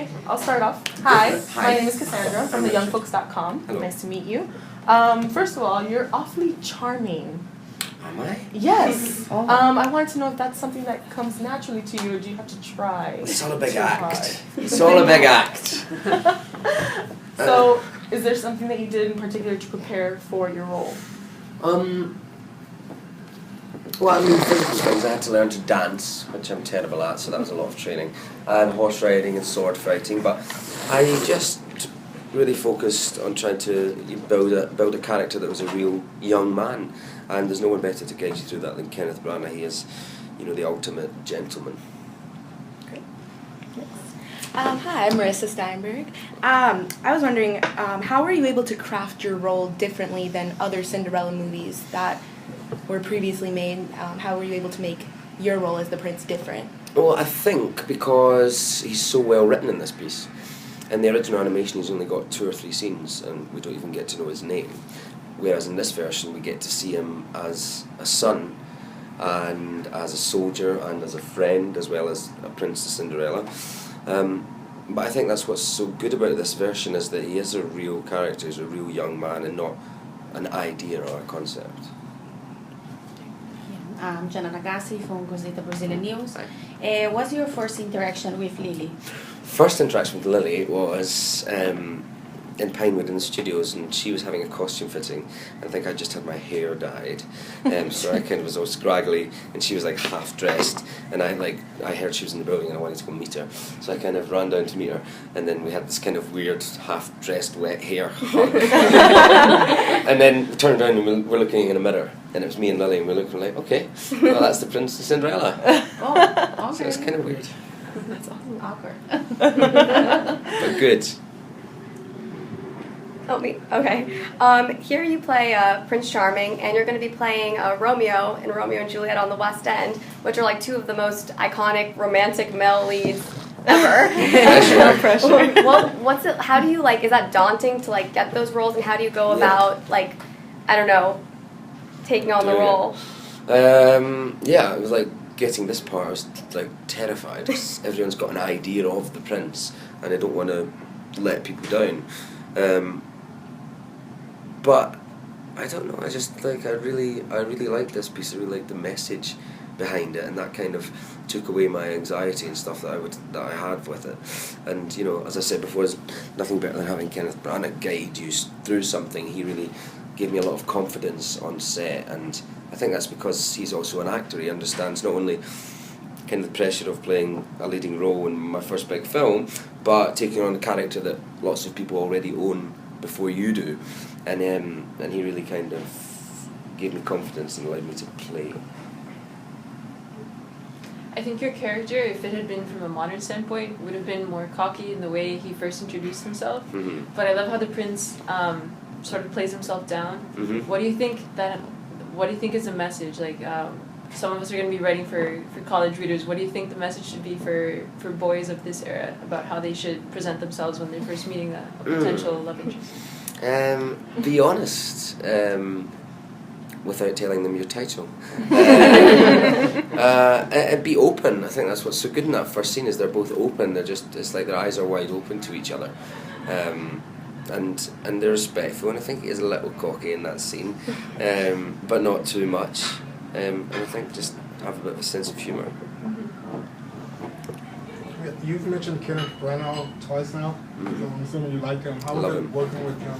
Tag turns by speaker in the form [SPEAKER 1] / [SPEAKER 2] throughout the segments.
[SPEAKER 1] Okay, I'll start off. Hi,
[SPEAKER 2] Hi.
[SPEAKER 1] my name is Cassandra from theyoungfolks.com.
[SPEAKER 2] Hello.
[SPEAKER 1] Nice to meet you. First of all, you're awfully charming.
[SPEAKER 2] Am I?
[SPEAKER 1] Yes.
[SPEAKER 2] Oh.
[SPEAKER 1] I wanted to know if that's something that comes naturally to you, or do you have to try?
[SPEAKER 2] It's all a big
[SPEAKER 1] too
[SPEAKER 2] act.
[SPEAKER 1] hard?
[SPEAKER 2] It's all a big act.
[SPEAKER 1] So, is there something that you did in particular to prepare for your role?
[SPEAKER 2] Well, I mean, physical things. I had to learn to dance, which I'm terrible at, so that was a lot of training, and horse riding and sword fighting. But I just really focused on trying to build a character that was a real young man, and there's no one better to guide you through that than Kenneth Branagh. He is, the ultimate gentleman.
[SPEAKER 1] Great.
[SPEAKER 3] Hi, I'm Marissa Steinberg. I was wondering, how were you able to craft your role differently than other Cinderella movies that were previously made? How were you able to make your role as the prince different?
[SPEAKER 2] Well, I think because he's so well written in this piece. In the original animation, he's only got 2 or 3 scenes, and we don't even get to know his name. Whereas in this version, we get to see him as a son, and as a soldier, and as a friend, as well as a prince to Cinderella. But I think that's what's so good about this version, is that he is a real character, he's a real young man, and not an idea or a concept.
[SPEAKER 4] I'm Jana Nagasi from Gazeta Brazilian News. What's your first interaction with Lily?
[SPEAKER 2] First interaction with Lily was in Pinewood in the studios, and she was having a costume fitting. I think I just had my hair dyed, so I kind of was all scraggly, and she was like half dressed, and I heard she was in the building and I wanted to go meet her, so I kind of ran down to meet her, and then we had this kind of weird half dressed wet hair hug. And then we turned around and we're looking in a mirror, and it was me and Lily, and we're looking like, okay, well that's the Prince of Cinderella.
[SPEAKER 4] Oh, okay.
[SPEAKER 2] So it's kind of weird,
[SPEAKER 1] That's awesome.
[SPEAKER 4] Awkward.
[SPEAKER 2] but good.
[SPEAKER 5] Oh, me. Okay. Here you play Prince Charming, and you're going to be playing Romeo in Romeo and Juliet on the West End, which are like 2 of the most iconic romantic male leads ever.
[SPEAKER 1] No pressure.
[SPEAKER 5] Well, what's it? How do you is that daunting to get those roles, and how do you go about I don't know, taking on the role?
[SPEAKER 2] Yeah, it was like getting this part. I was terrified. 'Cause everyone's got an idea of the prince, and I don't want to let people down. But I don't know. I just I really liked this piece. I really liked the message behind it, and that kind of took away my anxiety and stuff that I had with it. And as I said before, there's nothing better than having Kenneth Branagh guide you through something. He really gave me a lot of confidence on set, and I think that's because he's also an actor. He understands not only kind of the pressure of playing a leading role in my first big film, but taking on a character that lots of people already own before you do, and he really kind of gave me confidence and allowed me to play.
[SPEAKER 6] I think your character, if it had been from a modern standpoint, would have been more cocky in the way he first introduced himself.
[SPEAKER 2] Mm-hmm.
[SPEAKER 6] But I love how the prince sort of plays himself down.
[SPEAKER 2] Mm-hmm.
[SPEAKER 6] What do you think is the message? Some of us are going to be writing for college readers. What do you think the message should be for boys of this era about how they should present themselves when they're first meeting a potential love interest?
[SPEAKER 2] Be honest, without telling them your title. And be open. I think that's what's so good in that first scene, is they're both open. It's like their eyes are wide open to each other. And they're respectful, and I think he is a little cocky in that scene, but not too much. And I think just have a bit of a sense of humour.
[SPEAKER 7] You've mentioned Kenneth Branagh twice now, so I'm assuming you like him. How was it working with him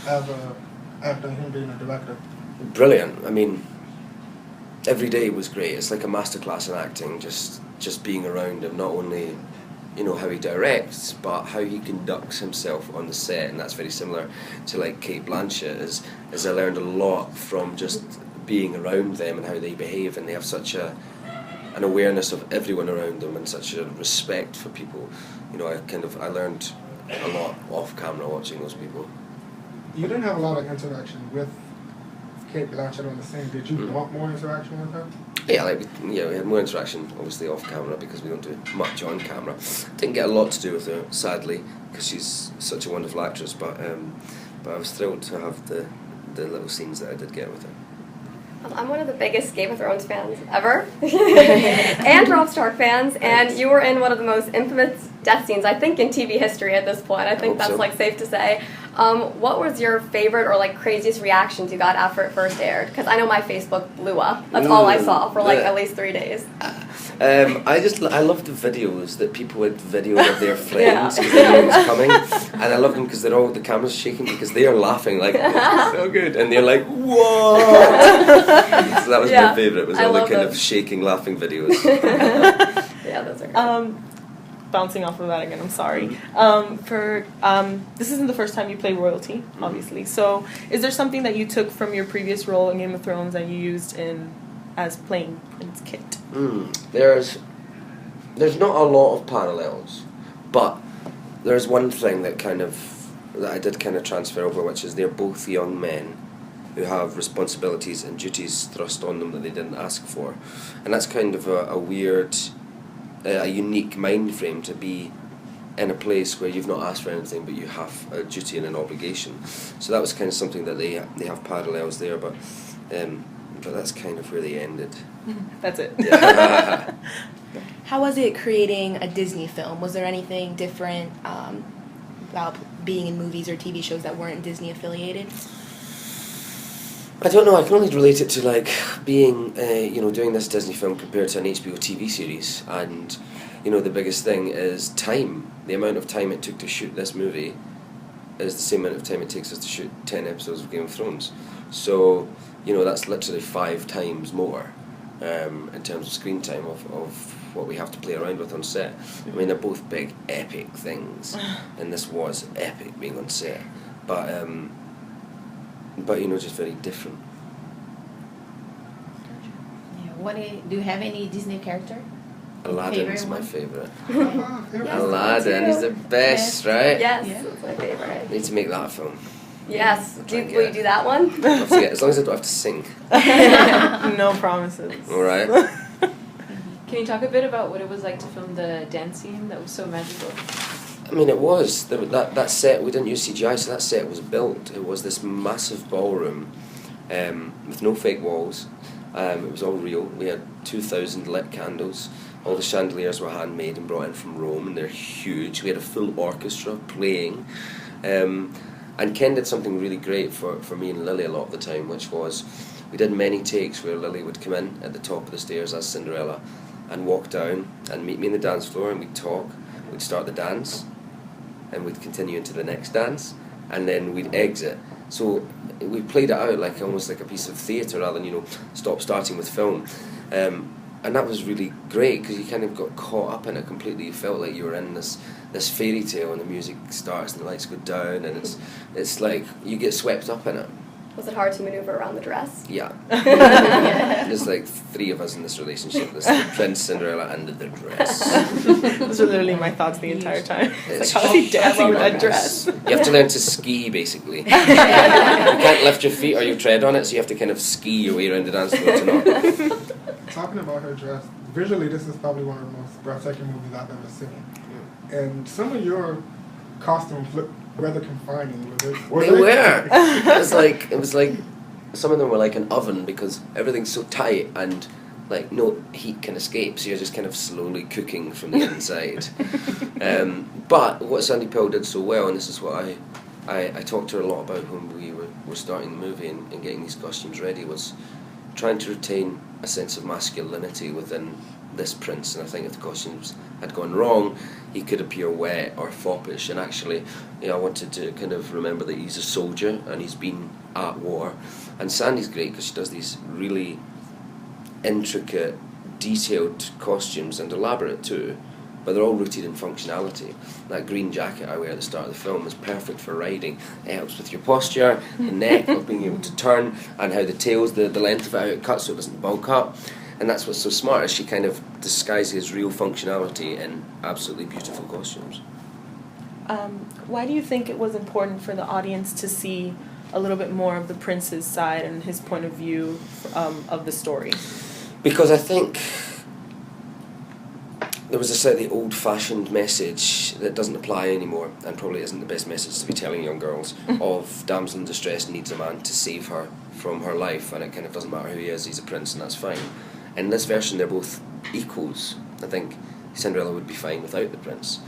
[SPEAKER 7] after him being a director?
[SPEAKER 2] Brilliant. I mean, every day was great. It's like a masterclass in acting, just being around him, not only how he directs, but how he conducts himself on the set, and that's very similar to Kate Blanchett. Is I learned a lot from just being around them and how they behave, and they have such an awareness of everyone around them and such a respect for people. I learned a lot off camera watching those people.
[SPEAKER 7] You didn't have a lot of interaction with Kate Blanchett on the scene. Did you want more interaction with her?
[SPEAKER 2] Yeah, we had more interaction, obviously, off camera, because we don't do much on camera. Didn't get a lot to do with her, sadly, because she's such a wonderful actress, but I was thrilled to have the little scenes that I did get with her.
[SPEAKER 5] I'm one of the biggest Game of Thrones fans ever, and Robb Stark fans, and you were in one of the most infamous death scenes, I think, in TV history at this point. I think
[SPEAKER 2] Hope
[SPEAKER 5] that's
[SPEAKER 2] so.
[SPEAKER 5] like safe to say. What was your favorite or like craziest reactions you got after it first aired? Because I know my Facebook blew up. That's all I saw for like at least 3 days.
[SPEAKER 2] I loved the videos that people would video of their friends because they knew it was coming, and I love them because the camera's shaking because they are laughing like this is so good, and they're like whoa. So that was my favorite. Was all the kind of shaking, laughing videos.
[SPEAKER 5] Yeah, those are great.
[SPEAKER 1] Bouncing off of that again, I'm sorry. This isn't the first time you play royalty, obviously. So, is there something that you took from your previous role in Game of Thrones that you used as playing Prince Kit?
[SPEAKER 2] There's not a lot of parallels, but there's one thing that I did kind of transfer over, which is they're both young men who have responsibilities and duties thrust on them that they didn't ask for, and that's kind of a weird. A unique mind frame to be in a place where you've not asked for anything but you have a duty and an obligation. So that was kind of something that they have parallels there, but that's kind of where they ended.
[SPEAKER 1] That's it.
[SPEAKER 2] Yeah.
[SPEAKER 3] How was it creating a Disney film? Was there anything different about being in movies or TV shows that weren't Disney affiliated?
[SPEAKER 2] I don't know, I can only relate it to like being, doing this Disney film compared to an HBO TV series, and, the biggest thing is time. The amount of time it took to shoot this movie is the same amount of time it takes us to shoot 10 episodes of Game of Thrones. So, that's literally 5 times more in terms of screen time of what we have to play around with on set. I mean, they're both big, epic things, and this was epic being on set. But just very different.
[SPEAKER 4] Yeah. Do you have any Disney character?
[SPEAKER 2] Aladdin's my favorite.
[SPEAKER 5] Yes,
[SPEAKER 2] Aladdin
[SPEAKER 5] me
[SPEAKER 2] is
[SPEAKER 5] too.
[SPEAKER 2] the best, right?
[SPEAKER 5] Yes,
[SPEAKER 4] Yeah.
[SPEAKER 5] that's my favorite.
[SPEAKER 2] Need to make that a film.
[SPEAKER 5] Yes.
[SPEAKER 2] Try and
[SPEAKER 5] Will
[SPEAKER 2] get
[SPEAKER 5] you
[SPEAKER 2] it.
[SPEAKER 5] do that one?
[SPEAKER 2] I'll have to get, as long as I don't have to sing.
[SPEAKER 1] No promises.
[SPEAKER 2] All right.
[SPEAKER 6] Can you talk a bit about what it was like to film the dance scene that was so magical?
[SPEAKER 2] I mean, it was. That set, we didn't use CGI, so that set was built. It was this massive ballroom with no fake walls. It was all real. We had 2,000 lit candles. All the chandeliers were handmade and brought in from Rome, and they're huge. We had a full orchestra playing. And Ken did something really great for me and Lily a lot of the time, which was we did many takes where Lily would come in at the top of the stairs as Cinderella and walk down and meet me on the dance floor, and we'd talk. We'd start the dance, and we'd continue into the next dance, and then we'd exit. So we played it out like almost like a piece of theatre rather than starting with film. And that was really great because you kind of got caught up in it completely. You felt like you were in this fairy tale, and the music starts and the lights go down, and it's like you get swept up in it.
[SPEAKER 5] Was it hard to maneuver around the dress?
[SPEAKER 2] Yeah. There's like 3 of us in this relationship. There's Prince, Cinderella, and the dress.
[SPEAKER 1] Those are literally my thoughts the entire time.
[SPEAKER 2] It's
[SPEAKER 1] Like, how is he dancing with that dress?
[SPEAKER 2] You have to learn to ski, basically. You can't lift your feet or you tread on it, so you have to kind of ski your way around the dance floor to not.
[SPEAKER 7] Talking about her dress, visually this is probably one of the most breathtaking movies I've ever seen. And some of your costumes look rather confining.
[SPEAKER 2] They were. It was like some of them were like an oven because everything's so tight and like no heat can escape, so you're just kind of slowly cooking from the inside. But what Sandy Pell did so well, and this is what I talked to her a lot about when we were starting the movie and getting these costumes ready, was trying to retain a sense of masculinity within this prince. And I think if the costumes had gone wrong, he could appear wet or foppish, and actually I wanted to kind of remember that he's a soldier and he's been at war. And Sandy's great because she does these really intricate, detailed costumes, and elaborate too, but they're all rooted in functionality. That green jacket I wear at the start of the film is perfect for riding. It helps with your posture, the neck of being able to turn, and how the tail's the length of it, how it cuts so it doesn't bulk up. And that's what's so smart, is she kind of disguises real functionality in absolutely beautiful costumes.
[SPEAKER 1] Why do you think it was important for the audience to see a little bit more of the prince's side and his point of view of the story?
[SPEAKER 2] Because I think there was a slightly old-fashioned message that doesn't apply anymore, and probably isn't the best message to be telling young girls, of damsel in distress needs a man to save her from her life, and it kind of doesn't matter who he is, he's a prince and that's fine. In this version they're both equals. I think Cinderella would be fine without the prince.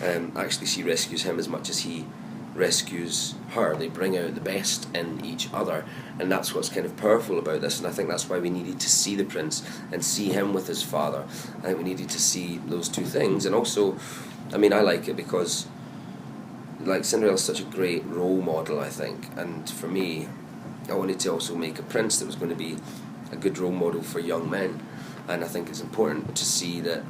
[SPEAKER 2] actually she rescues him as much as he rescues her. They bring out the best in each other, and that's what's kind of powerful about this, and I think that's why we needed to see the prince and see him with his father. I think we needed to see those two things. And also, I mean, I like it because like Cinderella's such a great role model, I think, and for me I wanted to also make a prince that was going to be a good role model for young men. And I think it's important to see that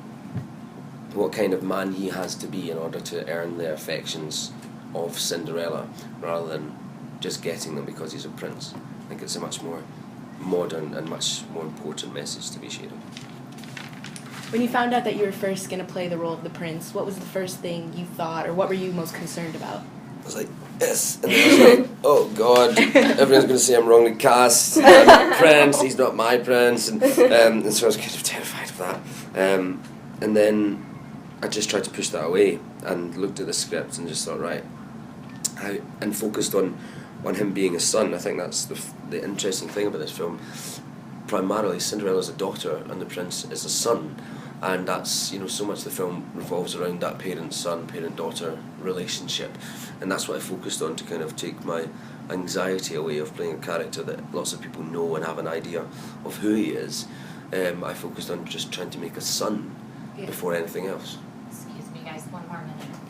[SPEAKER 2] what kind of man he has to be in order to earn the affections of Cinderella, rather than just getting them because he's a prince. I think it's a much more modern and much more important message to be shared.
[SPEAKER 3] When you found out that you were first going to play the role of the prince, what was the first thing you thought, or what were you most concerned about?
[SPEAKER 2] I was like, yes, and then I was like, oh God, everyone's going to say I'm wrongly cast, I'm a prince, he's not my prince, and so I was kind of terrified of that. And then I just tried to push that away and looked at the script and just thought, right, and focused on him being a son. I think that's the interesting thing about this film. Primarily, Cinderella's a daughter and the prince is a son, and that's, you know, so much of the film revolves around that parent-son, parent-daughter relationship, and that's what I focused on to kind of take my anxiety away of playing a character that lots of people know and have an idea of who he is. I focused on just trying to make a son before anything else.
[SPEAKER 8] Excuse me, guys, one more minute.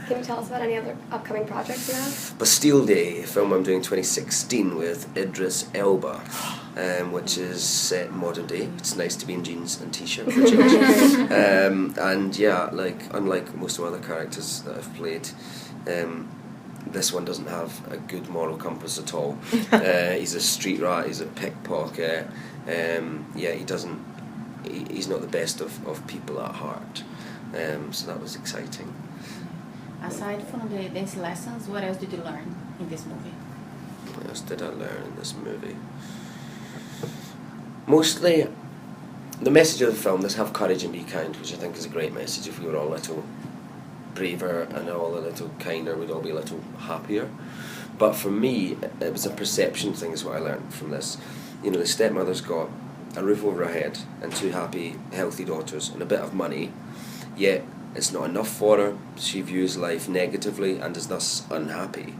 [SPEAKER 5] Can you tell us about any other upcoming projects you have?
[SPEAKER 2] Bastille Day, a film I'm doing 2016 with Idris Elba, which is set modern day. It's nice to be in jeans and t-shirt for a change. And yeah, like unlike most of the other characters that I've played, this one doesn't have a good moral compass at all. He's a street rat, he's a pickpocket. Yeah, he's not the best of people at heart. So that was exciting.
[SPEAKER 4] Aside from the dance lessons, what else did you learn in this movie?
[SPEAKER 2] What else did I learn in this movie? Mostly the message of the film is have courage and be kind, which I think is a great message. If we were all a little braver and all a little kinder, we'd all be a little happier. But for me, it was a perception thing is what I learned from this. You know, the stepmother's got a roof over her head and two happy, healthy daughters and a bit of money, yet it's not enough for her. She views life negatively and is thus unhappy.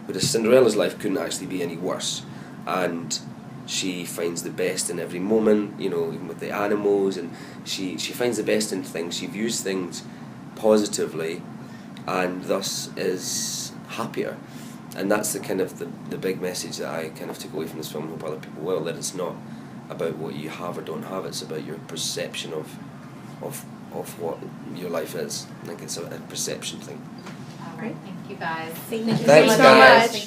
[SPEAKER 2] Whereas Cinderella's life couldn't actually be any worse, and she finds the best in every moment, you know, even with the animals, and she finds the best in things. She views things positively and thus is happier. And that's the kind of the big message that I kind of took away from this film, and hope other people will, that it's not about what you have or don't have, it's about your perception of what your life is. I think it's a perception thing.
[SPEAKER 8] All right, thank you guys.
[SPEAKER 3] Thank you
[SPEAKER 2] Thanks,
[SPEAKER 3] so
[SPEAKER 2] guys.
[SPEAKER 3] much.